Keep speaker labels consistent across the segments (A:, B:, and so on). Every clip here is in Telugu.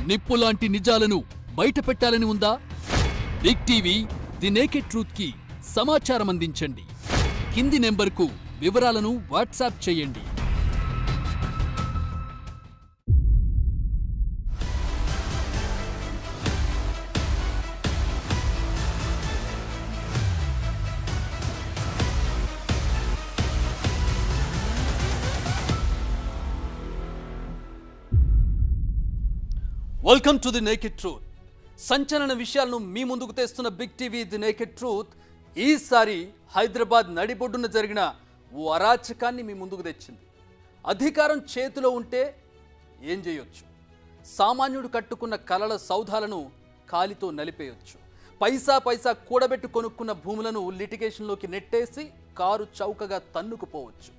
A: నిప్పులాంటి నిజాలను బయట పెట్టాలని ఉందా? Big TV the naked truth కి సమాచారం అందించండి. కింది నెంబర్కు వివరాలను వాట్సాప్ చేయండి. Welcome to the naked truth. సంచలన విషయాలను మీ ముందుకు తెస్తున్న big TV the naked truth ఈసారి హైదరాబాద్ నడిబొడ్డున జరిగిన ఓ అరాచకాన్ని మీ ముందుకు తెచ్చింది. అధికారం చేతిలో ఉంటే ఏం చేయొచ్చు? సామాన్యుడు కట్టుకున్న కలల సౌధాలను కాలితో నలిపేయొచ్చు. పైసా పైసా కూడబెట్టి కొనుక్కున్న భూములను లిటిగేషన్లోకి నెట్టేసి కారు చౌకగా తన్నుకుపోవచ్చు.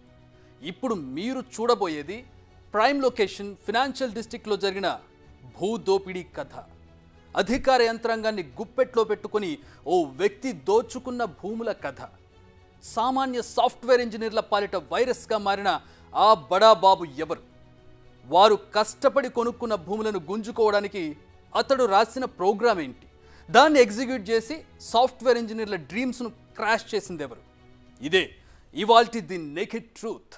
A: ఇప్పుడు మీరు చూడబోయేది ప్రైమ్ లొకేషన్ ఫినాన్షియల్ డిస్ట్రిక్ట్లో జరిగిన భూదోపిడీ కథ. అధికార యంత్రాంగాన్ని గుప్పెట్లో పెట్టుకుని ఓ వ్యక్తి దోచుకున్న భూముల కథ. సామాన్య సాఫ్ట్వేర్ ఇంజనీర్ల పాలిట వైరస్గా మారిన ఆ బడాబాబు ఎవరు? వారు కష్టపడి కొనుక్కున్న భూములను గుంజుకోవడానికి అతడు రాసిన ప్రోగ్రామ్ ఏంటి? దాన్ని ఎగ్జిక్యూట్ చేసి సాఫ్ట్వేర్ ఇంజనీర్ల డ్రీమ్స్ను క్రాష్ చేసింది ఎవరు? ఇదే ఇవాల్టి ది నేకెడ్ ట్రూత్.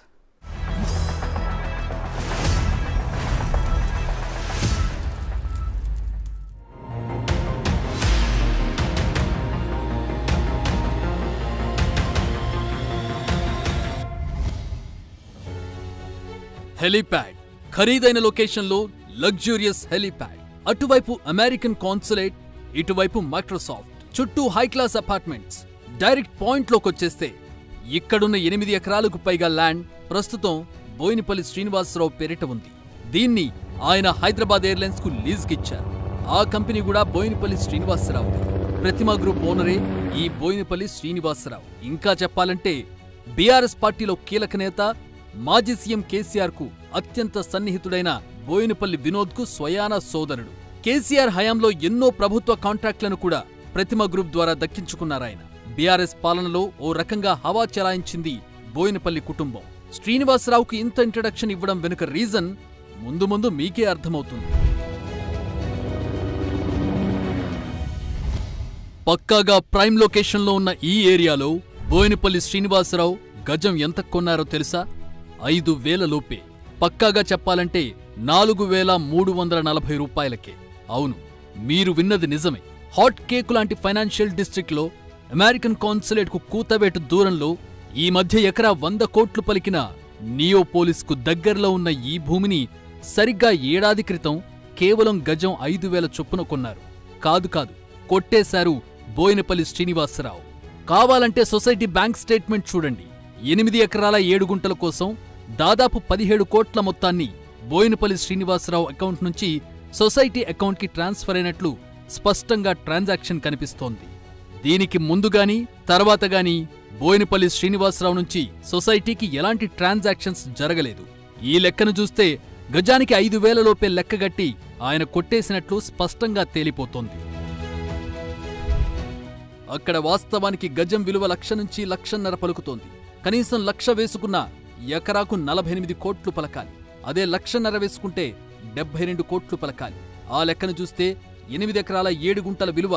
A: హెలీప్యాడ్, ఖరీదైన లొకేషన్లో లగ్జూరియస్ హెలీప్యాడ్. అటువైపు అమెరికన్ కాన్సులేట్, ఇటువైపు మైక్రోసాఫ్ట్. చుట్టూ హై క్లాస్ అపార్ట్మెంట్స్. డైరెక్ట్ పాయింట్లోకి వచ్చేస్తే ఇక్కడున్న 8 ఎకరాలకు పైగా ల్యాండ్ ప్రస్తుతం బోయినపల్లి శ్రీనివాసరావు పేరిట ఉంది. దీన్ని ఆయన హైదరాబాద్ ఎయిర్లైన్స్ కు లీజ్కిచ్చారు. ఆ కంపెనీ కూడా బోయినపల్లి శ్రీనివాసరావు. ప్రతిమా గ్రూప్ ఓనరే ఈ బోయినపల్లి శ్రీనివాసరావు. ఇంకా చెప్పాలంటే బీఆర్ఎస్ పార్టీలో కీలక నేత, మాజీ సీఎం కేసీఆర్ కు అత్యంత సన్నిహితుడైన బోయినపల్లి వినోద్ కు స్వయాన సోదరుడు. కేసీఆర్ హయాంలో ఎన్నో ప్రభుత్వ కాంట్రాక్టులను కూడా ప్రతిమ గ్రూప్ ద్వారా దక్కించుకున్నారాయన. బీఆర్ఎస్ పాలనలో ఓ రకంగా హవా చెలాయించింది బోయినపల్లి కుటుంబం. శ్రీనివాసరావుకు ఇంత ఇంట్రడక్షన్ ఇవ్వడం వెనుక రీజన్ ముందు ముందు మీకే అర్థమవుతుంది. పక్కాగా ప్రైమ్ లొకేషన్లో ఉన్న ఈ ఏరియాలో బోయినపల్లి శ్రీనివాసరావు గజం ఎంత కొన్నారో తెలుసా? 5,000 లోపే. పక్కాగా చెప్పాలంటే 4,340 రూపాయలకే. అవును, మీరు విన్నది నిజమే. హాట్ కేకు లాంటి ఫైనాన్షియల్ డిస్ట్రిక్ట్లో అమెరికన్ కాన్సులేట్ కు కూతవేటు దూరంలో ఈ మధ్య ఎకరా 100 కోట్లు పలికిన నియోపోలిస్ కు దగ్గరలో ఉన్న ఈ భూమిని సరిగ్గా ఏడాది క్రితం కేవలం గజం 5,000 చొప్పున కొన్నారు. కాదు కొట్టేశారు బోయినపల్లి శ్రీనివాసరావు. కావాలంటే సొసైటీ బ్యాంక్ స్టేట్మెంట్ చూడండి. 8 ఎకరాల 7 గుంటల కోసం దాదాపు 17 కోట్ల మొత్తాన్ని బోయినపల్లి శ్రీనివాసరావు అకౌంట్ నుంచి సొసైటీ అకౌంట్కి ట్రాన్స్ఫర్ అయినట్లు స్పష్టంగా ట్రాన్సాక్షన్ కనిపిస్తోంది. దీనికి ముందుగాని తర్వాతగాని బోయినపల్లి శ్రీనివాసరావు నుంచి సొసైటీకి ఎలాంటి ట్రాన్సాక్షన్స్ జరగలేదు. ఈ లెక్కను చూస్తే గజానికి 5,000 లోపే లెక్కగట్టి ఆయన కొట్టేసినట్లు స్పష్టంగా తేలిపోతోంది. అక్కడ వాస్తవానికి గజం విలువ 1,00,000 నుంచి 1,50,000 పలుకుతోంది. కనీసం 1,00,000 వేసుకున్న ఎకరాకు 48 కోట్లు పలకాలి. అదే 1,50,000 వేసుకుంటే 72 కోట్లు పలకాలి. ఆ లెక్కను చూస్తే 8 ఎకరాల 7 గుంటల విలువ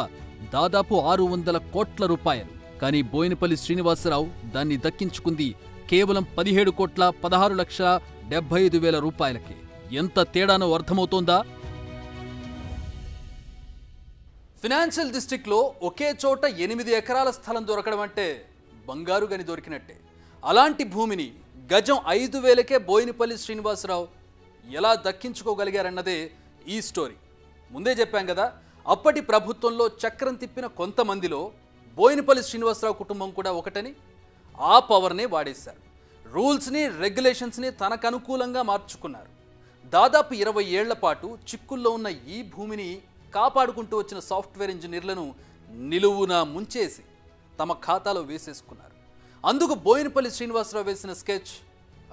A: దాదాపు 600 కోట్ల రూపాయలు. కానీ బోయినపల్లి శ్రీనివాసరావు దాన్ని దక్కించుకుంది కేవలం 17 కోట్ల 16,75,000 రూపాయలకే. ఎంత తేడానో అర్థమవుతోందా? ఫినాన్షియల్ డిస్ట్రిక్ట్లో ఒకే చోట 8 ఎకరాల స్థలం దొరకడం అంటే బంగారు గని దొరికినట్టే. అలాంటి భూమిని గజం 5,000కే బోయినపల్లి శ్రీనివాసరావు ఎలా దక్కించుకోగలిగారన్నదే ఈ స్టోరీ. ముందే చెప్పాం కదా, అప్పటి ప్రభుత్వంలో చక్రం తిప్పిన కొంతమందిలో బోయినపల్లి శ్రీనివాసరావు కుటుంబం కూడా ఒకటని. ఆ పవర్నే వాడేశారు. రూల్స్ని రెగ్యులేషన్స్ని తనకు అనుకూలంగా మార్చుకున్నారు. దాదాపు 20 ఏళ్ల పాటు చిక్కుల్లో ఉన్న ఈ భూమిని కాపాడుకుంటూ వచ్చిన సాఫ్ట్వేర్ ఇంజనీర్లను నిలువునా ముంచేసి తమ ఖాతాలో వేసేసుకున్నారు. అందుకు బోయినపల్లి శ్రీనివాసరావు వేసిన స్కెచ్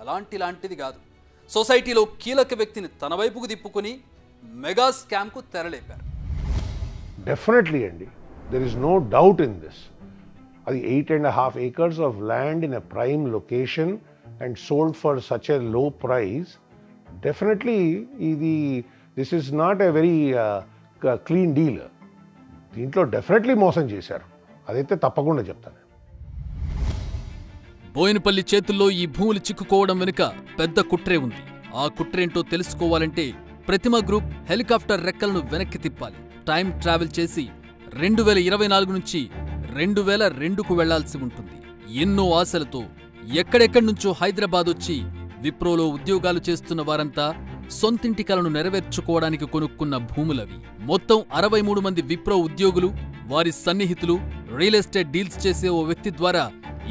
A: అలాంటిది కాదు. సొసైటీలో కీలక వ్యక్తిని తన వైపుకు తిప్పుకుని మెగా స్కామ్ కు తెరలేపారు.
B: డెఫినెట్లీ అండి, there is no doubt in this. అది 8.5 acres of land in a prime location and sold for such a low price. Definitely ఇది this is not a very clean deal. దీంట్లో డెఫినెట్లీ మోసం చేశారు, అదైతే తప్పకుండా చెప్తాను.
A: బోయినపల్లి చేతుల్లో ఈ భూములు చిక్కుకోవడం వెనుక పెద్ద కుట్రే ఉంది. ఆ కుట్రేంటో తెలుసుకోవాలంటే ప్రతిమ గ్రూప్ హెలికాప్టర్ రెక్కలను వెనక్కి తిప్పాలి. టైం ట్రావెల్ చేసి 2024 నుంచి 2002కు వెళ్లాల్సి ఉంటుంది. ఎన్నో ఆశలతో ఎక్కడెక్కడి నుంచో హైదరాబాద్ వచ్చి విప్రోలో ఉద్యోగాలు చేస్తున్న వారంతా సొంతింటి కలను నెరవేర్చుకోవడానికి కొనుక్కున్న భూములవి. మొత్తం 63 మంది విప్రో ఉద్యోగులు, వారి సన్నిహితులు రియల్ ఎస్టేట్ డీల్స్ చేసే ఓ వ్యక్తి ద్వారా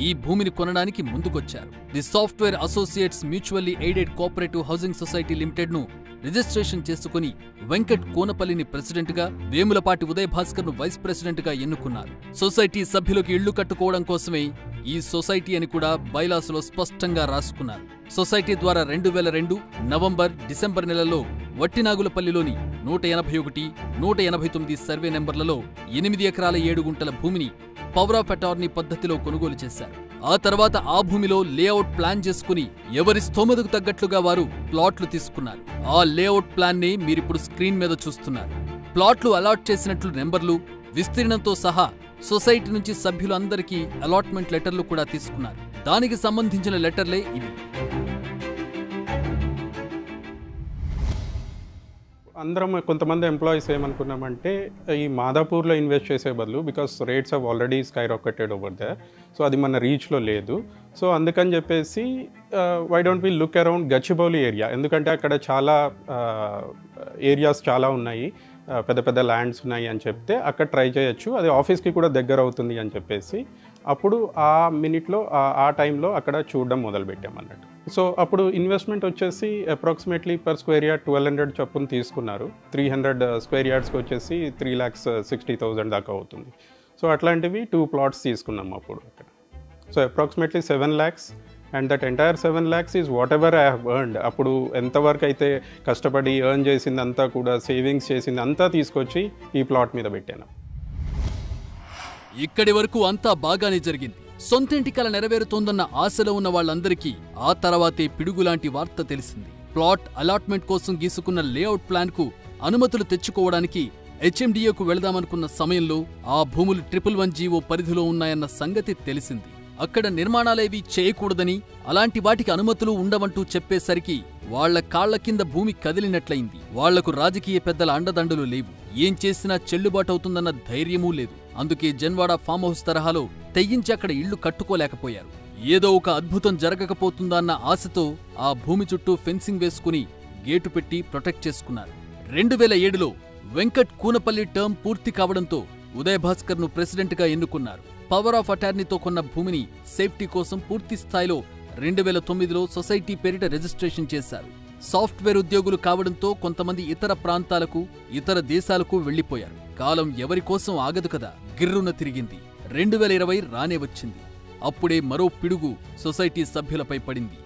A: ఈ భూమిని కొనడానికి ముందుకొచ్చారు. The software associates mutually aided cooperative housing society limited ను రిజిస్ట్రేషన్ చేసుకుని వెంకట్ కోనపల్లిని ప్రెసిడెంట్ గా, వేములపాటి ఉదయ్ భాస్కర్ ను వైస్ ప్రెసిడెంట్ గా ఎన్నుకున్నారు. సొసైటీ సభ్యులకు ఇళ్లు కట్టుకోవడం కోసమే ఈ సొసైటీ అని కూడా బైలాసులో స్పష్టంగా రాసుకున్నారు. సొసైటీ ద్వారా 2002 నవంబర్, డిసెంబర్ నెలలో వట్టినాగులపల్లిలోని 181, 189 సర్వే నెంబర్లలో 8 ఎకరాల 7 గుంటల భూమిని పవర్ ఆఫ్ అటార్నీ పద్ధతిలో కొనుగోలు చేశారు. ఆ తర్వాత ఆ భూమిలో లేఅవుట్ ప్లాన్ చేసుకుని ఎవరి స్తోమతకు తగ్గట్లుగా వారు ప్లాట్లు తీసుకున్నారు. ఆ లేఅవుట్ ప్లాన్ ని మీరిప్పుడు స్క్రీన్ మీద చూస్తున్నారు. ప్లాట్లు అలాట్ చేసినట్లు నెంబర్లు, విస్తీర్ణంతో సహా సొసైటీ నుంచి సభ్యులందరికీ అలాట్మెంట్ లెటర్లు కూడా తీసుకున్నారు. దానికి సంబంధించిన లెటర్లే ఇవి.
C: అందరం కొంతమంది ఎంప్లాయీస్ ఏమనుకున్నామంటే ఈ మాదాపూర్లో ఇన్వెస్ట్ చేసే బదులు, because rates of already skyrocketed over there, so అది మన రీచ్లో లేదు. సో అందుకని చెప్పేసి why don't we look around Gachibowli area, ఎందుకంటే అక్కడ చాలా ఏరియాస్ చాలా ఉన్నాయి, పెద్ద పెద్ద ల్యాండ్స్ ఉన్నాయి అని చెప్తే అక్కడ ట్రై చేయొచ్చు, అది ఆఫీస్కి కూడా దగ్గర అవుతుంది అని చెప్పేసి అప్పుడు ఆ మినిట్లో ఆ టైంలో అక్కడ చూడడం మొదలుపెట్టామన్నట్టు. సో అప్పుడు ఇన్వెస్ట్మెంట్ వచ్చేసి అప్రాక్సిమేట్లీ పర్ స్క్వేర్ యార్డ్ 1200 చొప్పున తీసుకున్నారు. 300 స్క్వేర్ యార్డ్స్కి వచ్చేసి 3,60,000 దాకా అవుతుంది. సో అట్లాంటివి 2 ప్లాట్స్ తీసుకున్నాం అప్పుడు అక్కడ. So approximately 7 lakhs, and that entire 7 lakhs is what ever I have earned. అప్పుడు ఎంతవరకు అయితే కష్టపడి ఎర్న్ చేసిందంతా కూడా, సేవింగ్స్ చేసింది అంతా తీసుకొచ్చి ఈ ప్లాట్ మీద పెట్టాను.
A: ఇక్కడి వరకు అంతా బాగానే జరిగింది. సొంతింటి కల నెరవేరుతోందన్న ఆశలో ఉన్న వాళ్ళందరికీ ఆ తర్వాతే పిడుగులాంటి వార్త తెలిసింది. ప్లాట్ అలాట్మెంట్ కోసం గీసుకున్న లేఅవుట్ ప్లాన్ కు అనుమతులు తెచ్చుకోవడానికి HMDAకు వెళదామనుకున్న సమయంలో ఆ భూములు 111 జీవో పరిధిలో ఉన్నాయన్న సంగతి తెలిసింది. అక్కడ నిర్మాణాలేవీ చేయకూడదని, అలాంటి వాటికి అనుమతులు ఉండవంటూ చెప్పేసరికి వాళ్ల కాళ్ల కింద భూమి కదిలినట్లయింది. వాళ్లకు రాజకీయ పెద్దల అండదండలు లేవు, ఏం చేసినా చెల్లుబాటవుతుందన్న ధైర్యమూ లేదు. అందుకే జన్వాడ ఫామ్ హౌస్ తరహాలో తెగించి అక్కడ ఇళ్లు కట్టుకోలేకపోయారు. ఏదో ఒక అద్భుతం జరగకపోతుందా అన్న ఆశతో ఆ భూమి చుట్టూ ఫెన్సింగ్ వేసుకుని గేటు పెట్టి ప్రొటెక్ట్ చేసుకున్నారు. 2007లో వెంకట్ కూనపల్లి టర్మ్ పూర్తి కావడంతో ఉదయ్ భాస్కర్ ను ప్రెసిడెంట్ గా ఎన్నుకున్నారు. పవర్ ఆఫ్ అటార్నీతో కొన్న భూమిని సేఫ్టీ కోసం పూర్తి స్థాయిలో 2009లో సొసైటీ పేరిట రిజిస్ట్రేషన్ చేశారు. సాఫ్ట్వేర్ ఉద్యోగులు కావడంతో కొంతమంది ఇతర ప్రాంతాలకు, ఇతర దేశాలకు వెళ్లిపోయారు. కాలం ఎవరి కోసం ఆగదు కదా, గిర్రున తిరిగింది. 2020 రానే వచ్చింది. అప్పుడే మరో పిడుగు సొసైటీ సభ్యులపై పడింది.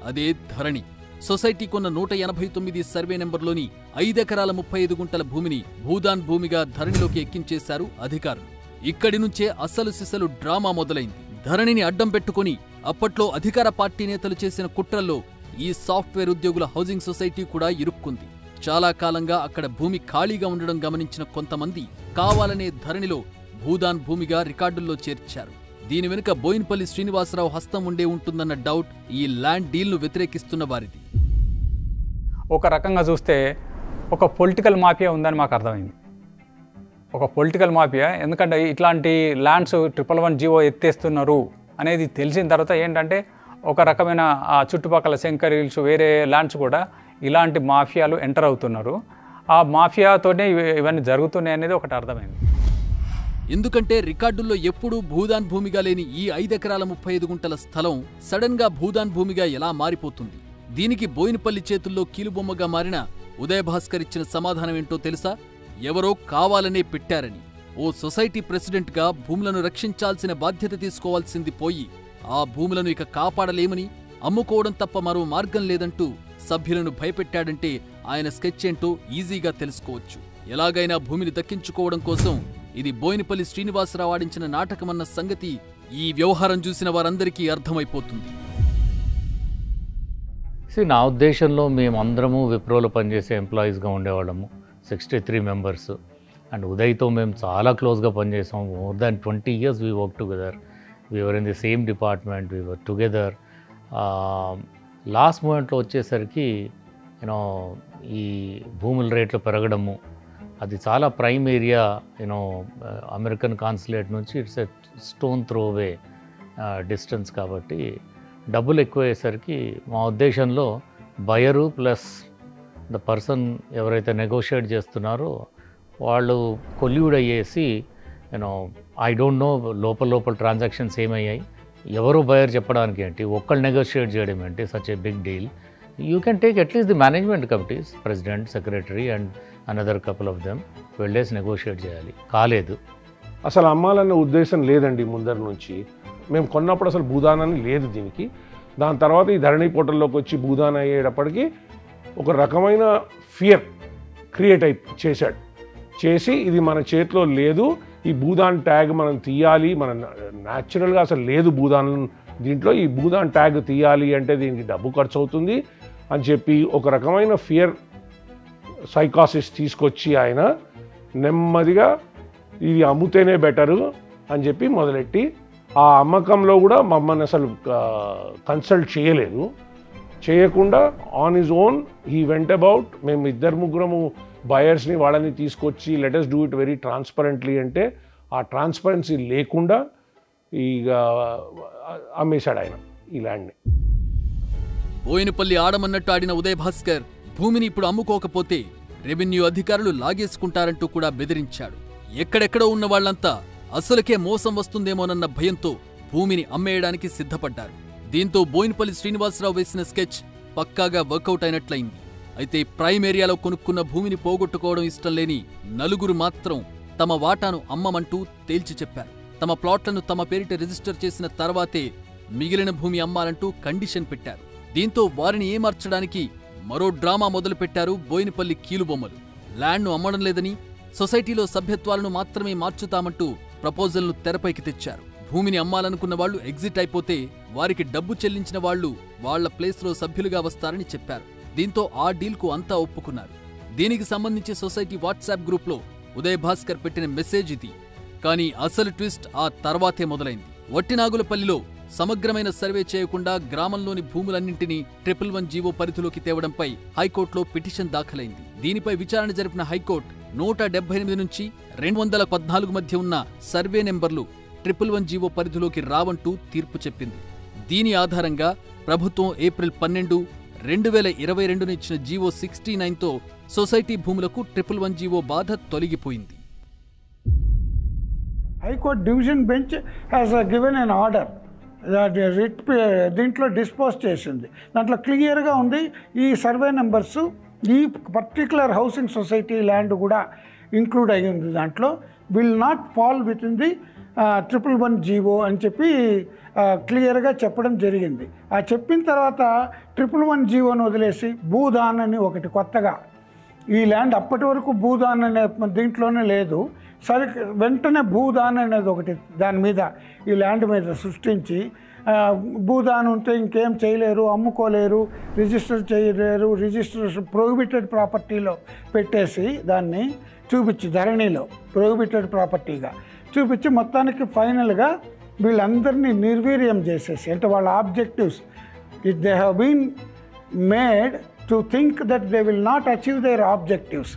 A: అదే ధరణి. సొసైటీ కొన్న 189 సర్వే నెంబర్లోని 5 ఎకరాల 35 గుంటల భూమిని భూదాన్ భూమిగా ధరణిలోకి ఎక్కించేశారు అధికారులు. ఇక్కడి నుంచే అసలు సిసలు డ్రామా మొదలైంది. ధరణిని అడ్డం పెట్టుకుని అప్పట్లో అధికార పార్టీ నేతలు చేసిన కుట్రల్లో ఈ సాఫ్ట్వేర్ ఉద్యోగుల హౌసింగ్ సొసైటీ కూడా ఇరుక్కుంది. చాలా కాలంగా అక్కడ భూమి ఖాళీగా ఉండడం గమనించిన కొంతమంది కావాలనే ధరణిలో భూదాన్ భూమిగా రికార్డుల్లో చేర్చారు. దీని వెనుక బోయినపల్లి శ్రీనివాసరావు హస్తం ఉండే ఉంటుందన్న డౌట్ ఈ ల్యాండ్ డీల్ను వ్యతిరేకిస్తున్న వారిది.
D: ఒక రకంగా చూస్తే ఒక పొలిటికల్ మాఫియా ఉందని మాకు అర్థమైంది. ఒక పొలిటికల్ మాఫియా, ఎందుకంటే ఇట్లాంటి ల్యాండ్స్ 111 జీవో ఎత్తేస్తున్నారు అనేది తెలిసిన తర్వాత ఏంటంటే ఒక రకమైన ఆ చుట్టుపక్కల శంకర్ హిల్స్, వేరే ల్యాండ్స్ కూడా ఇలాంటి మాఫియాలు ఎంటర్ అవుతున్నారు. ఆ మాఫియాతోనే ఇవన్నీ జరుగుతున్నాయి అనేది ఒకటి అర్థమైంది.
A: ఎందుకంటే రికార్డుల్లో ఎప్పుడూ భూదాన్ భూమిగా లేని ఈ 5 ఎకరాల 35 గుంటల స్థలం సడన్ గా భూదాన్ భూమిగా ఎలా మారిపోతుంది? దీనికి బోయినపల్లి చేతుల్లో కీలుబొమ్మగా మారిన ఉదయ్ భాస్కర్ ఇచ్చిన సమాధానమేంటో తెలుసా? ఎవరో కావాలనే పెట్టారని. ఓ సొసైటీ ప్రెసిడెంట్గా భూములను రక్షించాల్సిన బాధ్యత తీసుకోవాల్సింది పోయి ఆ భూములను ఇక కాపాడలేమని, అమ్ముకోవడం తప్ప మరో మార్గం లేదంటూ సభ్యులను భయపెట్టాడంటే ఆయన స్కెచ్ ఏంటో ఈజీగా తెలుసుకోవచ్చు. ఎలాగైనా భూమిని దక్కించుకోవడం కోసం ఇది బోయినపల్లి శ్రీనివాసరావు ఆడించిన నాటకమన్న సంగతి ఈ వ్యవహారం చూసిన వారందరికీ అర్థమైపోతుంది.
E: నా ఉద్దేశంలో మేమందరము విప్రోలో పనిచేసే ఎంప్లాయీస్గా ఉండేవాళ్ళము, 63 మెంబర్స్. అండ్ ఉదయ్తో మేము చాలా క్లోజ్గా పనిచేసాం. More than 20 years we work together. We're in the same department, we're together. Last మూమెంట్లో వచ్చేసరికి యూనో ఈ భూముల రేట్లు పెరగడము, అది చాలా prime area, you know American consulate నుంచి it's a stone throw away distance. కాబట్టి డబ్బులు ఎక్కువయ్యేసరికి మా ఉద్దేశంలో బయరు ప్లస్ ద పర్సన్ ఎవరైతే నెగోషియేట్ చేస్తున్నారో వాళ్ళు కొల్యూడ్ అయ్యేసి, యూనో ఐ డోంట్ నో లోపల ట్రాన్సాక్షన్స్ ఏమయ్యాయి, ఎవరు బయర్ చెప్పడానికి ఏంటి, ఒక్కళ్ళు నెగోషియేట్ చేయడం ఏంటి, such a big deal. You can take at least the management committees, president, secretary and another couple of them వెళ్ళేసి నెగోషియేట్ చేయాలి. కాలేదు.
B: అసలు అమ్మాలన్న ఉద్దేశం లేదండి ముందర నుంచి. మేము కొన్నప్పుడు అసలు భూదానాన్ని లేదు దీనికి. దాని తర్వాత ఈ ధరణి పోర్టల్లోకి వచ్చి భూదాన అయ్యేటప్పటికి ఒక రకమైన ఫియర్ క్రియేట్ చేసి ఇది మన చేతిలో లేదు, ఈ భూదాన్ ట్యాగ్ మనం తీయాలి, మన న్యాచురల్గా అసలు లేదు భూదాన్ దీంట్లో, ఈ భూదాన్ ట్యాగ్ తీయాలి అంటే దీనికి డబ్బు ఖర్చు అవుతుంది అని చెప్పి ఒక రకమైన ఫియర్ సైకాసిస్ తీసుకొచ్చి ఆయన నెమ్మదిగా ఇది అమ్ముతేనే బెటరు అని చెప్పి మొదలెట్టి, ఆ అమ్మకంలో కూడా మమ్మల్ని అసలు కన్సల్ట్ చేయకుండా on his own he went about. మేము 2-3 బయర్స్ని వాళ్ళని తీసుకొచ్చి let us do it very transparently అంటే ఆ ట్రాన్స్పరెన్సీ లేకుండా ఇక అమ్మేశాడు ఆయన ఈ ల్యాండ్ని.
A: బోయినపల్లి ఆడమన్నట్టు ఆడిన ఉదయ్ భాస్కర్ భూమిని ఇప్పుడు అమ్ముకోకపోతే రెవెన్యూ అధికారులు లాగేసుకుంటారంటూ కూడా బెదిరించాడు. ఎక్కడెక్కడో ఉన్న వాళ్లంతా అసలుకే మోసం వస్తుందేమోనన్న భయంతో భూమిని అమ్మేయడానికి సిద్ధపడ్డారు. దీంతో బోయినపల్లి శ్రీనివాసరావు వేసిన స్కెచ్ పక్కాగా వర్కౌట్ అయినట్లయింది. అయితే ప్రైమ్ ఏరియాలో కొనుక్కున్న భూమిని పోగొట్టుకోవడం ఇష్టం లేని నలుగురు మాత్రం తమ వాటాను అమ్మమంటూ తేల్చి చెప్పారు. తమ ప్లాట్లను తమ పేరిట రిజిస్టర్ చేసిన తర్వాతే మిగిలిన భూమి అమ్మాలంటూ కండిషన్ పెట్టారు. దీంతో వారిని ఏమార్చడానికి మరో డ్రామా మొదలుపెట్టారు బోయినపల్లి కీలుబొమ్మలు. ల్యాండ్ను అమ్మడం లేదని, సొసైటీలో సభ్యత్వాలను మాత్రమే మార్చుతామంటూ ప్రపోజల్ను తెరపైకి తెచ్చారు. భూమిని అమ్మాలనుకున్న వాళ్లు ఎగ్జిట్ అయిపోతే వారికి డబ్బు చెల్లించిన వాళ్లు వాళ్ల ప్లేస్లో సభ్యులుగా వస్తారని చెప్పారు. దీంతో ఆ డీల్కు అంతా ఒప్పుకున్నారు. దీనికి సంబంధించి సొసైటీ వాట్సాప్ గ్రూప్లో ఉదయ్ భాస్కర్ పెట్టిన మెసేజ్ ఇది. కానీ అసలు ట్విస్ట్ ఆ తర్వాతే మొదలైంది. వట్టినాగులపల్లిలో సమగ్రమైన సర్వే చేయకుండా గ్రామంలోని భూములన్నింటినీ 111 జీవో పరిధిలోకి తేవడంపై హైకోర్టులో పిటిషన్ దాఖలైంది. దీనిపై విచారణ జరిపిన హైకోర్టు 178 నుంచి 214 మధ్య ఉన్న సర్వే నెంబర్లు 111 జీవో పరిధిలోకి రావంటూ తీర్పు చెప్పింది. దీని ఆధారంగా ప్రభుత్వం ఏప్రిల్ 12, 2022 ఇచ్చిన జీవో 69తో సొసైటీ భూములకు 111 జీవో బాధ తొలగిపోయింది.
F: High court division bench has given an order writ దీంట్లో డిస్పోజ్ చేసింది. దాంట్లో క్లియర్గా ఉంది ఈ సర్వే నెంబర్స్ ఈ పర్టికులర్ హౌసింగ్ సొసైటీ ల్యాండ్ కూడా ఇంక్లూడ్ అయ్యి ఉంది. దాంట్లో will not fall within the 111 GO అని చెప్పి క్లియర్గా చెప్పడం జరిగింది. ఆ చెప్పిన తర్వాత 111 జీవోని వదిలేసి భూదాన్ అని ఒకటి కొత్తగా, ఈ ల్యాండ్ అప్పటి వరకు భూదాన్ అనే దీంట్లోనే లేదు, సరే వెంటనే భూదాన్ అనేది ఒకటి దాని మీద ఈ ల్యాండ్ మీద సృష్టించి భూదాన్ ఉంటే ఇంకేం చేయలేరు, అమ్ముకోలేరు, రిజిస్టర్ చేయలేరు, రిజిస్ట్రేషన్ ప్రొహిబిటెడ్ ప్రాపర్టీలో పెట్టేసి దాన్ని చూపించి ధరణిలో ప్రొహిబిటెడ్ ప్రాపర్టీగా చూపించి మొత్తానికి ఫైనల్గా వీళ్ళందరినీ నిర్వీర్యం చేసేసి, అంటే వాళ్ళ objectives they have been made to think that they will not achieve their objectives.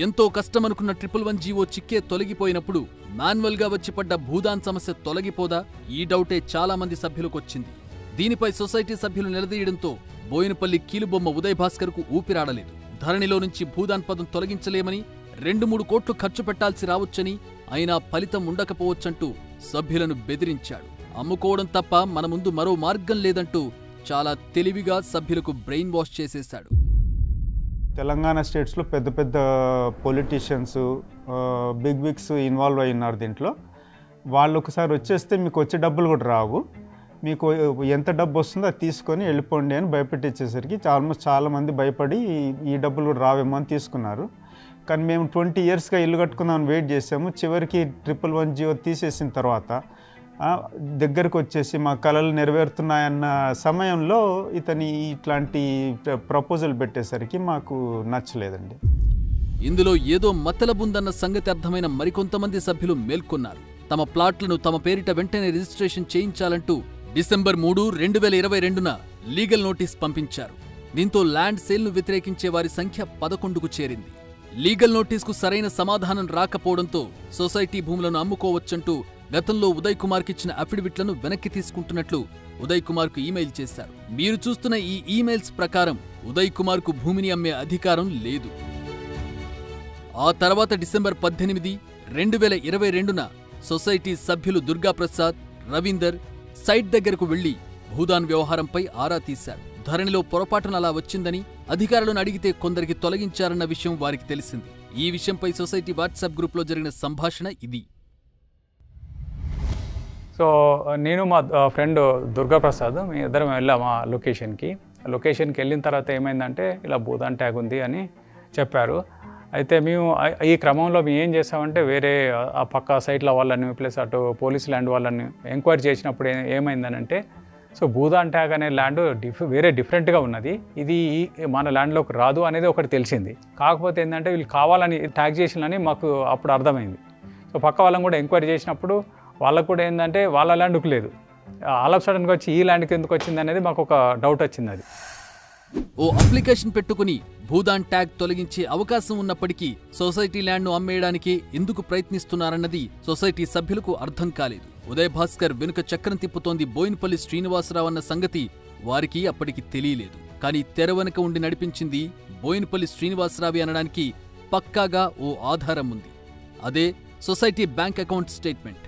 A: ఎంతో కష్టమనుకున్న 111 జీవో చిక్కే తొలగిపోయినప్పుడు మాన్యువల్గా వచ్చి పడ్డ భూదాన్ సమస్య తొలగిపోదా? ఈ డౌటే చాలా మంది సభ్యులకొచ్చింది. దీనిపై సొసైటీ సభ్యులు నిలదీయడంతో బోయినపల్లి కీలుబొమ్మ ఉదయ్ భాస్కర్కు ఊపిరాడలేదు. ధరణిలో నుంచి భూదాన్ పదం తొలగించలేమని, 2-3 కోట్లు ఖర్చు పెట్టాల్సి రావచ్చని, అయినా ఫలితం ఉండకపోవచ్చంటూ సభ్యులను బెదిరించాడు. అమ్ముకోవడం తప్ప మన ముందు మరో మార్గం లేదంటూ చాలా తెలివిగా సభ్యులకు బ్రెయిన్ వాష్ చేసేశాడు.
G: తెలంగాణ స్టేట్స్లో పెద్ద పెద్ద పొలిటీషియన్స్ బిగ్ బిగ్స్ ఇన్వాల్వ్ అయినారు దీంట్లో. వాళ్ళు ఒకసారి వచ్చేస్తే మీకు వచ్చే డబ్బులు కూడా రావు, మీకు ఎంత డబ్బు వస్తుందో అది తీసుకొని వెళ్ళిపోండి అని భయపెట్టించేసరికి ఆల్మోస్ట్ చాలామంది భయపడి ఈ డబ్బులు కూడా రావేమో అని తీసుకున్నారు. కానీ మేము 20 yearsగా ఇల్లు కట్టుకుందామని వెయిట్ చేసాము. చివరికి 111 జీవో తీసేసిన తర్వాత దగ్గరకు వచ్చేసి మా కళలు నెరవేరుతున్నాయన్న సమయంలో ఇతని ఇట్లాంటి ప్రపోజల్ పెట్టేసరికి మాకు నచ్చలేదండి.
A: ఇందులో ఏదో మతలబుందన్న సంగతి అర్థమైన మరికొంతమంది సభ్యులు మేల్కొన్నారు. తమ ప్లాట్లను తమ పేరిట వెంటనే రిజిస్ట్రేషన్ చేయించాలంటూ డిసెంబర్ 3, 2022న లీగల్ నోటీస్ పంపించారు. దీంతో ల్యాండ్ సేల్ను వ్యతిరేకించే వారి సంఖ్య 11కు చేరింది. లీగల్ నోటీస్కు సరైన సమాధానం రాకపోవడంతో సొసైటీ భూములను అమ్ముకోవచ్చంటూ గతంలో ఉదయ్ కుమార్కిచ్చిన అఫిడవిట్లను వెనక్కి తీసుకుంటున్నట్లు ఉదయ్ కుమార్కు ఈమెయిల్ చేశారు. మీరు చూస్తున్న ఈ ఈమెయిల్స్ ప్రకారం ఉదయ్ కుమార్కు భూమిని అమ్మే అధికారం లేదు. ఆ తర్వాత డిసెంబర్ 18, 2022న సొసైటీ సభ్యులు దుర్గాప్రసాద్, రవీందర్ సైట్ దగ్గరకు వెళ్లి భూదాన్ వ్యవహారంపై ఆరా తీశారు. ధరణిలో పొరపాటున అలా వచ్చిందని అధికారులను అడిగితే కొందరికి తొలగించారన్న విషయం వారికి తెలిసింది. ఈ విషయంపై సొసైటీ వాట్సాప్ గ్రూప్లో జరిగిన సంభాషణ ఇది.
D: సో నేను మా ఫ్రెండ్ దుర్గాప్రసాద్ మీ ఇద్దరం వెళ్ళాం ఆ లొకేషన్కి వెళ్ళిన తర్వాత ఏమైందంటే ఇలా భూదాన్ ట్యాగ్ ఉంది అని చెప్పారు. అయితే మేము ఈ క్రమంలో మేము ఏం చేసామంటే వేరే ఆ పక్క సైట్ల వాళ్ళని ప్లస్ అటు పోలీస్ ల్యాండ్ వాళ్ళని ఎంక్వైరీ చేసినప్పుడు ఏమైందనంటే సో భూదాన్ ట్యాగ్ అనే ల్యాండ్ వేరే డిఫరెంట్గా ఉన్నది, ఇది మన ల్యాండ్లోకి రాదు అనేది ఒకటి తెలిసింది. కాకపోతే ఏంటంటే వీళ్ళు కావాలని ట్యాగ్ చేసినని మాకు అప్పుడు అర్థమైంది. సో పక్క వాళ్ళని కూడా ఎంక్వైరీ చేసినప్పుడు వాళ్ళకు కూడా ఏంటంటే వాళ్ళ ల్యాండ్కి లేదు, ఆల్ ఆఫ్ సడన్గా వచ్చి ఈ ల్యాండ్కి ఎందుకు వచ్చింది అనేది మాకు ఒక డౌట్ వచ్చింది. అది
A: ఓ అప్లికేషన్ పెట్టుకుని భూదాన్ ట్యాగ్ తొలగించే అవకాశం ఉన్నప్పటికీ సొసైటీ ల్యాండ్ను అమ్మేయడానికి ఎందుకు ప్రయత్నిస్తున్నారన్నది సొసైటీ సభ్యులకు అర్థం కాలేదు. ఉదయ్ భాస్కర్ వెనుక చక్రం తిప్పుతోంది బోయినపల్లి శ్రీనివాసరావు అన్న సంగతి వారికి అప్పటికి తెలియలేదు. కానీ తెర వెనుక ఉండి నడిపించింది బోయినపల్లి శ్రీనివాసరావు అనడానికి పక్కాగా ఓ ఆధారం ఉంది. అదే సొసైటీ బ్యాంక్ అకౌంట్ స్టేట్మెంట్.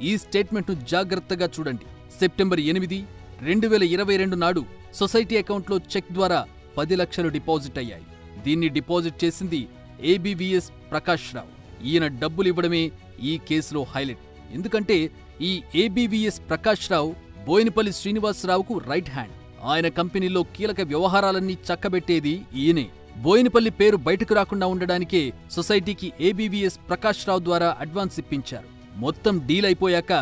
A: ఈ స్టేట్మెంట్ను జాగ్రత్తగా చూడండి. సెప్టెంబర్ 8, 2022 నాడు సొసైటీ అకౌంట్లో చెక్ ద్వారా 10 లక్షలు డిపాజిట్ అయ్యాయి. దీన్ని డిపాజిట్ చేసింది ఏబీవీఎస్ ప్రకాష్ రావు. ఈయన డబ్బులు ఇవ్వడమే ఈ కేసులో హైలైట్. ఎందుకంటే ఈ ఏబీవీఎస్ ప్రకాష్ రావు బోయినపల్లి శ్రీనివాసరావుకు రైట్ హ్యాండ్. ఆయన కంపెనీలో కీలక వ్యవహారాలన్నీ చక్కబెట్టేది ఈయనే. బోయినపల్లి పేరు బయటకు రాకుండా ఉండడానికే సొసైటీకి ఏబీవీఎస్ ప్రకాష్ రావు ద్వారా అడ్వాన్స్ ఇప్పించారు. మొత్తం డీల్ అయిపోయాక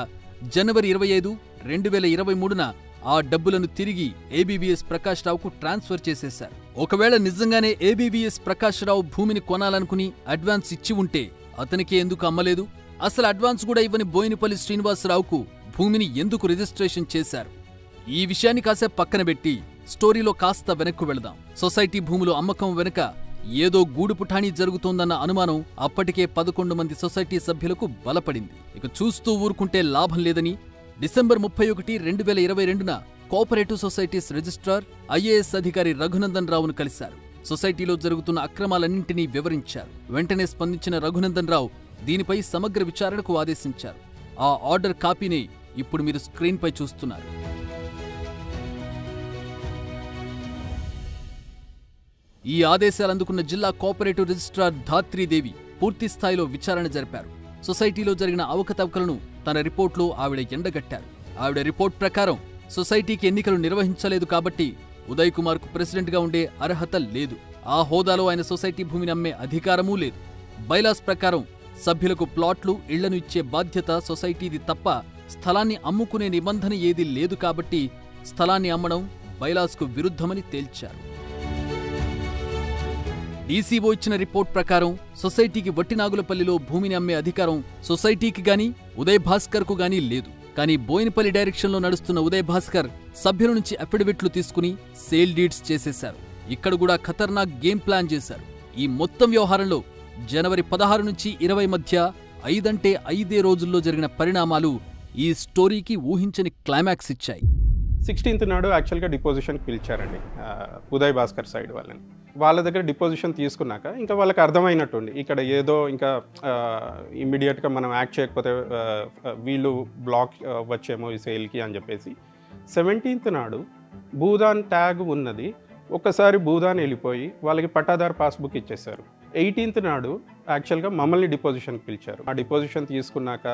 A: జనవరి 25, 2023న ఆ డబ్బులను తిరిగి ఏబీవీఎస్ ప్రకాష్ రావుకు ట్రాన్స్ఫర్ చేసేశారు. ఒకవేళ నిజంగానే ఏబీవీఎస్ ప్రకాష్ రావు భూమిని కొనాలనుకుని అడ్వాన్స్ ఇచ్చి ఉంటే అతనికే ఎందుకు అమ్మలేదు? అసలు అడ్వాన్స్ కూడా ఇవ్వని బోయినపల్లి శ్రీనివాసరావుకు భూమిని ఎందుకు రిజిస్ట్రేషన్ చేశారు? ఈ విషయాన్ని కాసేపు పక్కన పెట్టి స్టోరీలో కాస్త వెనక్కు వెళదాం. సొసైటీ భూములు అమ్మకం వెనుక ఏదో గూడుపుఠాణీ జరుగుతోందన్న అనుమానం అప్పటికే 11 మంది సొసైటీ సభ్యులకు బలపడింది. ఇక చూస్తూ ఊరుకుంటే లాభం లేదని డిసెంబర్ 31, 2022న కోఆపరేటివ్ సొసైటీస్ రిజిస్ట్రార్ ఐఏఎస్ అధికారి రఘునందన్ రావును కలిశారు. సొసైటీలో జరుగుతున్న అక్రమాలన్నింటినీ వివరించారు. వెంటనే స్పందించిన రఘునందన్ రావు దీనిపై సమగ్ర విచారణకు ఆదేశించారు. ఆ ఆర్డర్ కాపీని ఇప్పుడు మీరు స్క్రీన్పై చూస్తున్నారు. ఈ ఆదేశాలు అందుకున్న జిల్లా కోఆపరేటివ్ రిజిస్ట్రార్ ధాత్రీదేవి పూర్తి స్థాయిలో విచారణ జరిపారు. సొసైటీలో జరిగిన అవకతవకలను తన రిపోర్ట్లో ఆవిడ ఎండగట్టారు. ఆవిడ రిపోర్ట్ ప్రకారం సొసైటీకి ఎన్నికలు నిర్వహించలేదు కాబట్టి ఉదయ్ కుమార్కు ప్రెసిడెంట్గా ఉండే అర్హత లేదు. ఆ హోదాలో ఆయన సొసైటీ భూమిని అమ్మే అధికారమూ లేదు. బైలాస్ ప్రకారం సభ్యులకు ప్లాట్లు, ఇళ్లను ఇచ్చే బాధ్యత సొసైటీది తప్ప స్థలాన్ని అమ్ముకునే నిబంధన ఏదీ లేదు కాబట్టి స్థలాన్ని అమ్మడం బైలాస్కు విరుద్ధమని తేల్చారు. డీసీఓ ఇచ్చిన రిపోర్ట్ ప్రకారం సొసైటీకి వట్టినాగులపల్లిలో భూమిని అమ్మే అధికారం సొసైటీకి గానీ ఉదయ్ భాస్కర్కు గానీ లేదు. కానీ బోయినపల్లి డైరెక్షన్లో నడుస్తున్న ఉదయ్ భాస్కర్ సభ్యుల నుంచి అఫిడవిట్లు తీసుకుని సేల్ డీడ్స్ చేసేశారు. ఇక్కడ కూడా ఖతర్నాక్ గేమ్ ప్లాన్ చేశారు. ఈ మొత్తం వ్యవహారంలో జనవరి 16 నుంచి 20 మధ్య 5 అంటే 5 రోజుల్లో జరిగిన పరిణామాలు ఈ స్టోరీకి ఊహించని క్లైమాక్స్ ఇచ్చాయి.
C: 16th నాడు యాక్చువల్గా డిపోజిషన్కి పిలిచారండి ఉదయ్ భాస్కర్ సైడ్ వాళ్ళని. వాళ్ళ దగ్గర డిపోజిషన్ తీసుకున్నాక ఇంకా వాళ్ళకి అర్థమైనట్టుండి ఇక్కడ ఏదో ఇంకా ఇమ్మీడియట్గా మనం యాక్ట్ చేయకపోతే వీళ్ళు బ్లాక్ వచ్చేమో ఈ సేల్కి అని చెప్పేసి 17th నాడు భూదాన్ ట్యాగ్ ఉన్నది ఒక్కసారి భూదాన్ వెళ్ళిపోయి వాళ్ళకి పట్టాదారు పాస్బుక్ ఇచ్చేశారు. 18th నాడు యాక్చువల్గా మమ్మల్ని డిపోజిషన్కి పిలిచారు. ఆ డిపోజిషన్ తీసుకున్నాక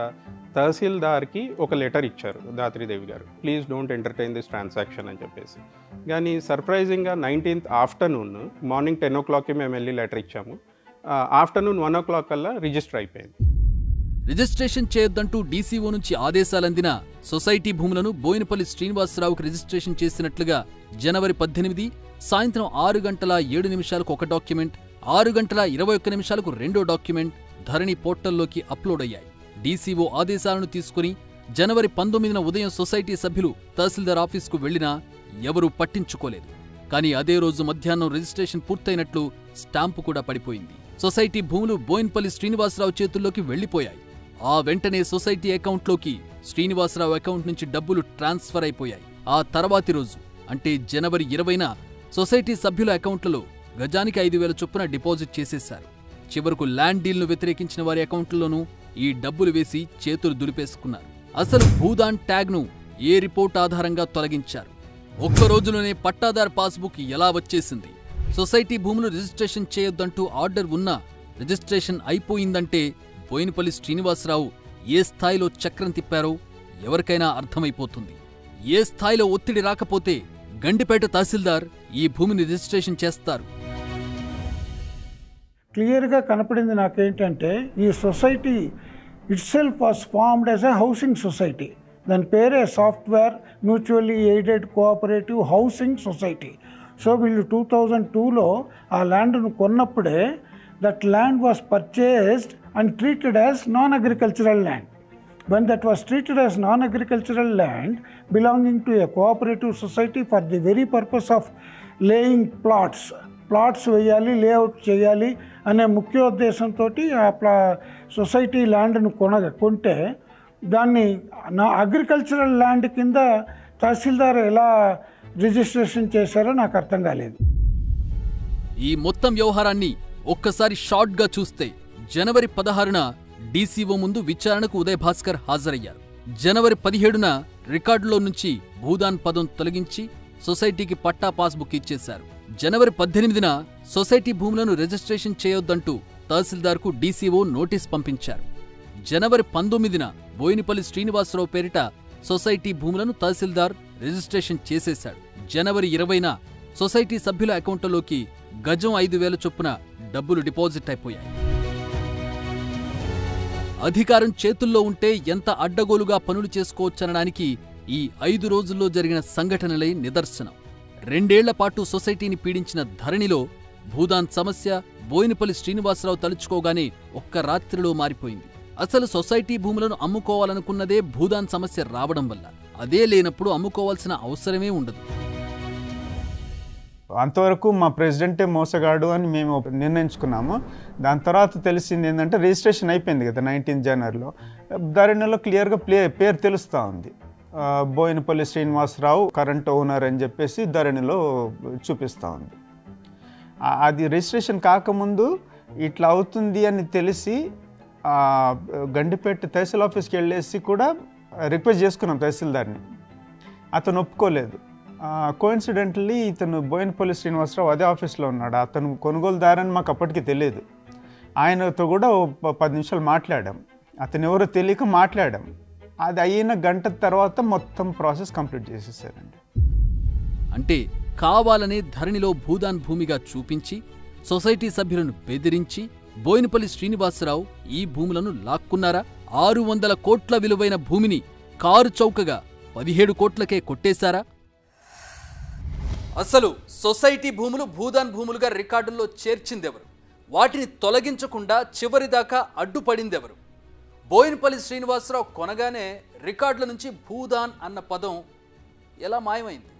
C: తహసీల్దార్కి ఒక లెటర్ ఇచ్చారు ధాత్రీదేవి గారు, please don't entertain this transaction అని చెప్పేసి. కానీ సర్ప్రైజింగ్గా 19th ఆఫ్టర్నూన్ మార్నింగ్ 10 o'clockకి మేము వెళ్ళి లెటర్ ఇచ్చాము. ఆఫ్టర్నూన్ 1 o'clock కల్లా రిజిస్టర్ అయిపోయింది.
A: రిజిస్ట్రేషన్ చేయొద్దంటూ డీసీఓ నుంచి ఆదేశాలందిన సొసైటీ భూములను బోయినపల్లి శ్రీనివాసరావుకు రిజిస్ట్రేషన్ చేసినట్లుగా జనవరి 18 సాయంత్రం 6:07 ఒక డాక్యుమెంట్, 6:21 రెండో డాక్యుమెంట్ ధరణి పోర్టల్లోకి అప్లోడ్ అయ్యాయి. డీసీఓ ఆదేశాలను తీసుకుని జనవరి 19న ఉదయం సొసైటీ సభ్యులు తహసీల్దార్ ఆఫీసుకు వెళ్లినా ఎవరూ పట్టించుకోలేదు. కానీ అదే రోజు మధ్యాహ్నం రిజిస్ట్రేషన్ పూర్తయినట్లు స్టాంపు కూడా పడిపోయింది. సొసైటీ భూములు బోయినపల్లి శ్రీనివాసరావు చేతుల్లోకి వెళ్లిపోయాయి. ఆ వెంటనే సొసైటీ అకౌంట్లోకి శ్రీనివాసరావు అకౌంట్ నుంచి డబ్బులు ట్రాన్స్ఫర్ అయిపోయాయి. ఆ తర్వాతి రోజు అంటే జనవరి 20న సొసైటీ సభ్యుల అకౌంట్లలో గజానికి 5,000 చొప్పున డిపాజిట్ చేసేశారు. చివరకు ల్యాండ్ డీల్ను వ్యతిరేకించిన వారి అకౌంట్లలోనూ ఈ డబ్బులు వేసి చేతులు దులిపేసుకున్నారు. అసలు భూదాన్ ట్యాగ్ను ఏ రిపోర్ట్ ఆధారంగా తొలగించారు? ఒక్క రోజులోనే పట్టాదార్ పాస్బుక్ ఎలా వచ్చేసింది? సొసైటీ భూములు రిజిస్ట్రేషన్ చేయొద్దంటూ ఆర్డర్ ఉన్నా రిజిస్ట్రేషన్ అయిపోయిందంటే బోయినపల్లి శ్రీనివాసరావు ఏ స్థాయిలో చక్రం తిప్పారో ఎవరికైనా అర్థమైపోతుంది. ఏ స్థాయిలో ఒత్తిడి రాకపోతే గండిపేట తహసీల్దార్ ఈ భూమిని రిజిస్ట్రేషన్ చేస్తారు.
F: క్లియర్గా కనపడింది నాకేంటంటే ఈ society itself was formed as a housing society. దాని పేరే software mutually aided cooperative housing society. So వీళ్ళు 2002లో ఆ ల్యాండ్ను కొన్నప్పుడే that land was purchased and treated as non agricultural land. When that was treated as non-agricultural land belonging to a cooperative society for the very purpose of laying plots వేయాలి, లేఅవుట్ చేయాలి అనే ముఖ్య ఉద్దేశంతో ఆ సొసైటీ ల్యాండ్ను కొంటే దాన్ని నా అగ్రికల్చరల్ ల్యాండ్ కింద తహసీల్దార్ ఎలా రిజిస్ట్రేషన్ చేశారో నాకు అర్థం కాలేదు.
A: ఈ మొత్తం వ్యవహారాన్ని ఒక్కసారి షార్ట్గా చూస్తే జనవరి 16న డీసీఓ ముందు విచారణకు ఉదయ్ భాస్కర్ హాజరయ్యారు. జనవరి 17న రికార్డులో నుంచి భూదాన్ పదం తొలగించి సొసైటీకి పట్టా పాస్బుక్ ఇచ్చేశారు. జనవరి 18న సొసైటీ భూములను రిజిస్ట్రేషన్ చేయొద్దంటూ తహసీల్దార్కు డీసీఓ నోటీస్ పంపించారు. జనవరి 19న బోయినపల్లి శ్రీనివాసరావు పేరిట సొసైటీ భూములను తహసీల్దార్ రిజిస్ట్రేషన్ చేసేశాడు. జనవరి 20న సొసైటీ సభ్యుల అకౌంట్లలోకి గజం 5,000 చొప్పున డబ్బులు డిపాజిట్ అయిపోయాయి. అధికారం చేతుల్లో ఉంటే ఎంత అడ్డగోలుగా పనులు చేసుకోవచ్చనడానికి ఈ 5 రోజుల్లో జరిగిన సంఘటనలే నిదర్శనం. 2 ఏళ్ల పాటు సొసైటీని పీడించిన ధరణిలో భూదాన్ సమస్య బోయినపల్లి శ్రీనివాసరావు తలుచుకోగానే ఒక్క రాత్రిలో మారిపోయింది. అసలు సొసైటీ భూములను అమ్ముకోవాలనుకున్నదే భూదాన్ సమస్య రావడం వల్ల. అదే లేనప్పుడు అమ్ముకోవాల్సిన అవసరమే ఉండదు.
G: అంతవరకు మా ప్రెసిడెంటే మోసగాడు అని మేము నిర్ణయించుకున్నాము. దాని తర్వాత తెలిసింది ఏంటంటే రిజిస్ట్రేషన్ అయిపోయింది కదా 19 జనవరిలో. ధరణిలో క్లియర్గా పేరు తెలుస్తూ ఉంది. బోయినపల్లి శ్రీనివాసరావు కరెంట్ ఓనర్ అని చెప్పేసి ధరణిలో చూపిస్తూ ఉంది. అది రిజిస్ట్రేషన్ కాకముందు ఇట్లా అవుతుంది అని తెలిసి గండిపేట తహసీల్ ఆఫీస్కి వెళ్ళేసి కూడా రిక్వెస్ట్ చేసుకున్నాం తహసీల్దార్ని. అతను ఒప్పుకోలేదు. కోఇన్సిడెంటల్లీ ఇతను బోయినపల్లి శ్రీనివాసరావు అదే ఆఫీస్లో ఉన్నాడు. అతను కొనుగోలుదారని మాకు అప్పటికి తెలియదు. ఆయనతో కూడా 10 నిమిషాలు మాట్లాడాం. అతను ఎవరో తెలియక మాట్లాడాం. అది అయిన గంట తర్వాత మొత్తం ప్రాసెస్ కంప్లీట్ చేసేసారండి.
A: అంటే కావాలనే ధరణిలో భూదాన్ భూమిగా చూపించి సొసైటీ సభ్యులను బెదిరించి బోయినపల్లి శ్రీనివాసరావు ఈ భూములను లాక్కున్నారా? 600 కోట్ల విలువైన భూమిని కారు చౌకగా 17 కోట్లకే కొట్టేశారా? అసలు సొసైటీ భూములు భూదాన్ భూములుగా రికార్డుల్లో చేర్చిందెవరు? వాటిని తొలగించకుండా చివరిదాకా అడ్డుపడిందెవరు? బోయినపల్లి శ్రీనివాసరావు కొనగానే రికార్డుల నుంచి భూదాన్ అన్న పదం ఎలా మాయమైంది?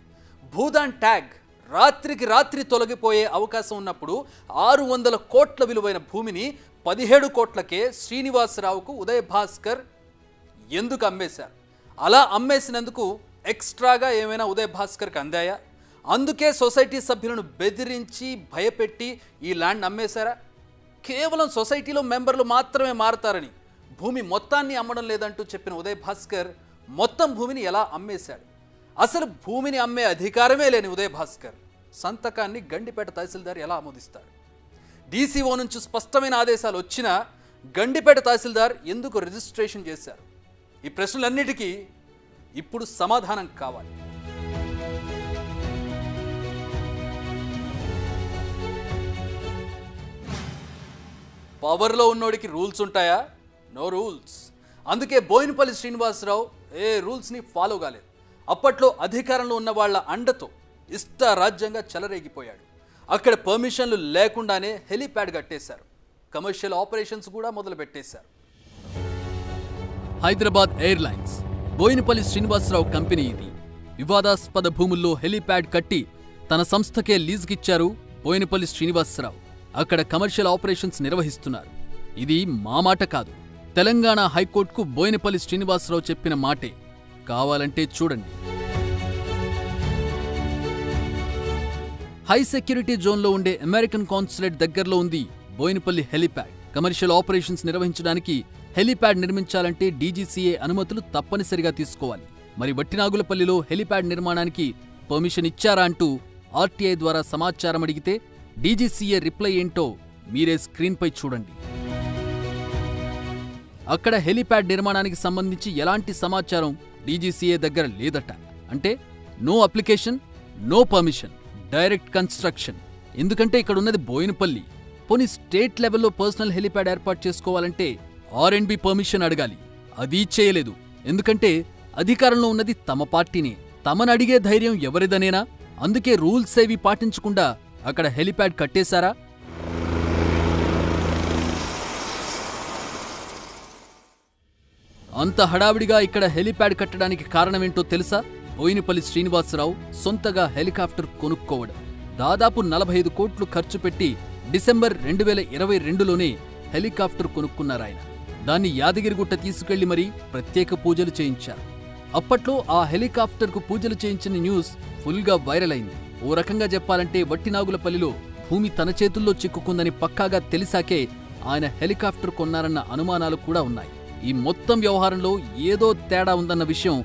A: భూదాన్ ట్యాగ్ రాత్రికి రాత్రి తొలగిపోయే అవకాశం ఉన్నప్పుడు 600 కోట్ల విలువైన భూమిని 17 కోట్లకే శ్రీనివాసరావుకు ఉదయ్ భాస్కర్ ఎందుకు అమ్మేశారు? అలా అమ్మేసినందుకు ఎక్స్ట్రాగా ఏమైనా ఉదయ్ భాస్కర్కి అందాయా? అందుకే సొసైటీ సభ్యులను బెదిరించి భయపెట్టి ఈ ల్యాండ్ అమ్మేశారా? కేవలం సొసైటీలో మెంబర్లు మాత్రమే మారతారని భూమి మొత్తాన్ని అమ్మడం లేదంటూ చెప్పిన ఉదయ్ భాస్కర్ మొత్తం భూమిని ఎలా అమ్మేశాడు? అసలు భూమిని అమ్మే అధికారమే లేని ఉదయ్ భాస్కర్ సంతకాన్ని గండిపేట తహసీల్దార్ ఎలా ఆమోదిస్తాడు? డీసీఓ నుంచి స్పష్టమైన ఆదేశాలు వచ్చినా గండిపేట తహసీల్దార్ ఎందుకు రిజిస్ట్రేషన్ చేశారు? ఈ ప్రశ్నలన్నిటికీ ఇప్పుడు సమాధానం కావాలి. పవర్లో ఉన్నోడికి రూల్స్ ఉంటాయా? No rules. అందుకే బోయినపల్లి శ్రీనివాసరావు ఏ రూల్స్ని ఫాలో కాలేదు. అప్పట్లో అధికారంలో ఉన్న వాళ్ళ అండతో ఇష్టారాజ్యంగా చెలరేగిపోయాడు. అక్కడ పర్మిషన్లు లేకుండానే హెలీప్యాడ్ కట్టేశారు. కమర్షియల్ ఆపరేషన్స్ కూడా మొదలు పెట్టేశారు. హైదరాబాద్ ఎయిర్లైన్స్ బోయినపల్లి శ్రీనివాసరావు కంపెనీ ఇది. వివాదాస్పద భూముల్లో హెలీప్యాడ్ కట్టి తన సంస్థకే లీజుకిచ్చారు బోయినపల్లి శ్రీనివాసరావు. అక్కడ కమర్షియల్ ఆపరేషన్స్ నిర్వహిస్తున్నారు. ఇది మా మాట కాదు, తెలంగాణ హైకోర్టుకు బోయినపల్లి శ్రీనివాసరావు చెప్పిన మాటే. కావాలంటే చూడండి. హై సెక్యూరిటీ జోన్లో ఉండే అమెరికన్ కాన్సులేట్ దగ్గరలో ఉంది బోయినపల్లి హెలీప్యాడ్. కమర్షియల్ ఆపరేషన్స్ నిర్వహించడానికి హెలీప్యాడ్ నిర్మించాలంటే డీజీసీఏ అనుమతులు తప్పనిసరిగా తీసుకోవాలి. మరి వట్టినాగులపల్లిలో హెలీప్యాడ్ నిర్మాణానికి పర్మిషన్ ఇచ్చారా అంటూ ఆర్టీఐ ద్వారా సమాచారం అడిగితే డీజీసీఏ రిప్లై ఏంటో మీరే స్క్రీన్పై చూడండి. అక్కడ హెలీప్యాడ్ నిర్మాణానికి సంబంధించి ఎలాంటి సమాచారం డీజీసీఏ దగ్గర లేదట. అంటే no application, no permission, direct construction. ఎందుకంటే ఇక్కడ ఉన్నది బోయినపల్లి. పోనీ స్టేట్ లెవెల్లో పర్సనల్ హెలీప్యాడ్ ఏర్పాటు చేసుకోవాలంటే R&B పర్మిషన్ అడగాలి. అది చేయలేదు. ఎందుకంటే అధికారంలో ఉన్నది తమ పార్టీనే. తమను అడిగే ధైర్యం ఎవరిదనేనా? అందుకే రూల్స్ ఏవి పాటించకుండా అక్కడ హెలీప్యాడ్ కట్టేశారా? అంత హడావిడిగా ఇక్కడ హెలీప్యాడ్ కట్టడానికి కారణమేంటో తెలుసా? బోయినపల్లి శ్రీనివాసరావు సొంతగా హెలికాప్టర్ కొనుక్కోవడం. దాదాపు 45 కోట్లు ఖర్చు పెట్టి డిసెంబర్ 2022లోనే హెలికాప్టర్ కొనుక్కున్నారాయన. దాన్ని యాదగిరిగుట్ట తీసుకెళ్లి మరీ ప్రత్యేక పూజలు చేయించారు. అప్పట్లో ఆ హెలికాప్టర్కు పూజలు చేయించిన న్యూస్ ఫుల్గా వైరల్ అయింది. ఓ రకంగా చెప్పాలంటే వట్టినాగులపల్లిలో భూమి తన చేతుల్లో చిక్కుకుందని పక్కాగా తెలిసాకే ఆయన హెలికాప్టర్ కొన్నారన్న అనుమానాలు కూడా ఉన్నాయి. ఈ మొత్తం వ్యవహారంలో ఏదో తేడా ఉందన్న విషయం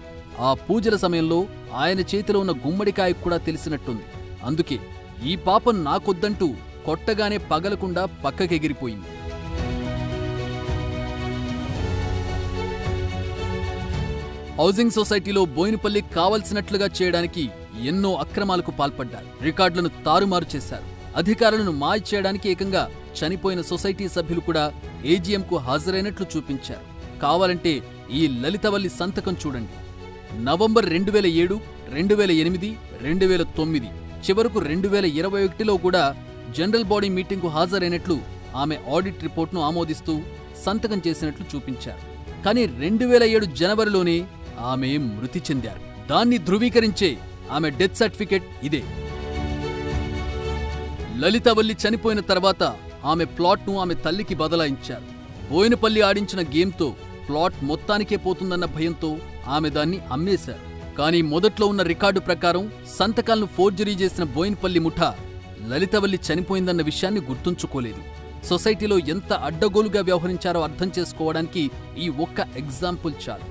A: ఆ పూజల సమయంలో ఆయన చేతిలో ఉన్న గుమ్మడికాయ కూడా తెలిసినట్టుంది. అందుకే ఈ పాపం నాకొద్దంటూ కొట్టగానే పగలకుండా పక్కకెగిరిపోయింది. హౌసింగ్ సొసైటీలో బోయినపల్లి కావలసినట్లుగా చేయడానికి ఎన్నో అక్రమాలకు పాల్పడ్డారు. రికార్డులను తారుమారు చేశారు. అధికారులను మాయ చేయడానికి ఏకంగా చనిపోయిన సొసైటీ సభ్యులు కూడా ఏజీఎంకు హాజరైనట్లు చూపించారు. కావాలంటే ఈ లలితవల్లి సంతకం చూడండి. నవంబర్ 2007, 2008, 2009 చివరకు 2021లో కూడా జనరల్ బాడీ మీటింగ్కు హాజరైనట్లు ఆమె ఆడిట్ రిపోర్ట్ను ఆమోదిస్తూ సంతకం చేసినట్లు చూపించారు. కానీ 2007 జనవరిలోనే ఆమె మృతి చెందారు. దాన్ని ధృవీకరించే ఆమె డెత్ సర్టిఫికెట్ ఇదే. లలితవల్లి చనిపోయిన తర్వాత ఆమె ప్లాట్ను ఆమె తల్లికి బదలాయించారు. బోయినపల్లి ఆడించిన గేమ్తో ప్లాట్ మొత్తానికే పోతుందన్న భయంతో ఆమె దాన్ని అమ్మేశారు. కానీ మొదట్లో ఉన్న రికార్డు ప్రకారం సంతకాలను ఫోర్జరీ చేసిన బోయినపల్లి ముఠా లలితవల్లి చనిపోయిందన్న విషయాన్ని గుర్తుంచుకోలేదు. సొసైటీలో ఎంత అడ్డగోలుగా వ్యవహరించారో అర్థం చేసుకోవడానికి ఈ ఒక్క ఎగ్జాంపుల్ చాలు.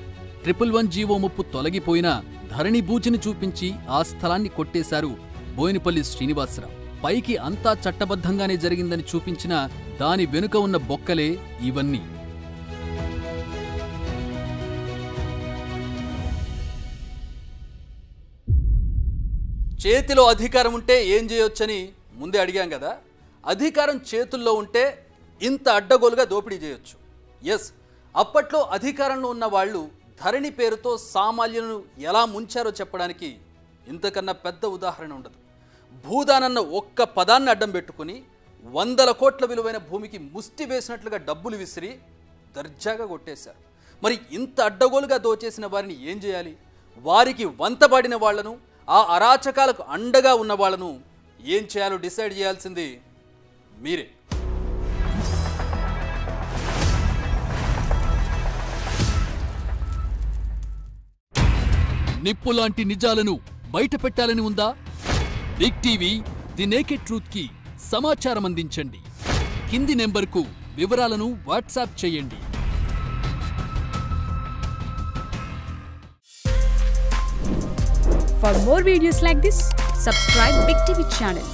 A: 111 జీవో ముప్పు తొలగిపోయినా ధరణి బూచిని చూపించి ఆ స్థలాన్ని కొట్టేశారు బోయినపల్లి శ్రీనివాసరావు. పైకి అంతా చట్టబద్ధంగానే జరిగిందని చూపించినా దాని వెనుక ఉన్న బొక్కలే ఇవన్నీ. చేతిలో అధికారం ఉంటే ఏం చేయొచ్చని ముందే అడిగాం కదా. అధికారం చేతుల్లో ఉంటే ఇంత అడ్డగోలుగా దోపిడీ చేయొచ్చు. ఎస్, అప్పట్లో అధికారంలో ఉన్న వాళ్ళు ధరణి పేరుతో సామాన్యులను ఎలా ముంచారో చెప్పడానికి ఇంతకన్నా పెద్ద ఉదాహరణ ఉండదు. భూదానన్న ఒక్క పదాన్ని అడ్డం పెట్టుకుని 100 కోట్ల విలువైన భూమికి ముష్టి వేసినట్లుగా డబ్బులు విసిరి దర్జాగా కొట్టేశారు. మరి ఇంత అడ్డగోలుగా దోచేసిన వారిని ఏం చేయాలి? వారికి వంతబడిన వాళ్లను, ఆ అరాచకాలకు అండగా ఉన్న వాళ్లను ఏం చేయాలో డిసైడ్ చేయాల్సింది మీరే. నిప్పులాంటి నిజాలను బయట పెట్టాలని ఉందా? Big TV the naked truth కి సమాచారం అందించండి. కింది నెంబర్కు వివరాలను వాట్సాప్ చేయండి.
H: For more videos like this, subscribe Big TV channel.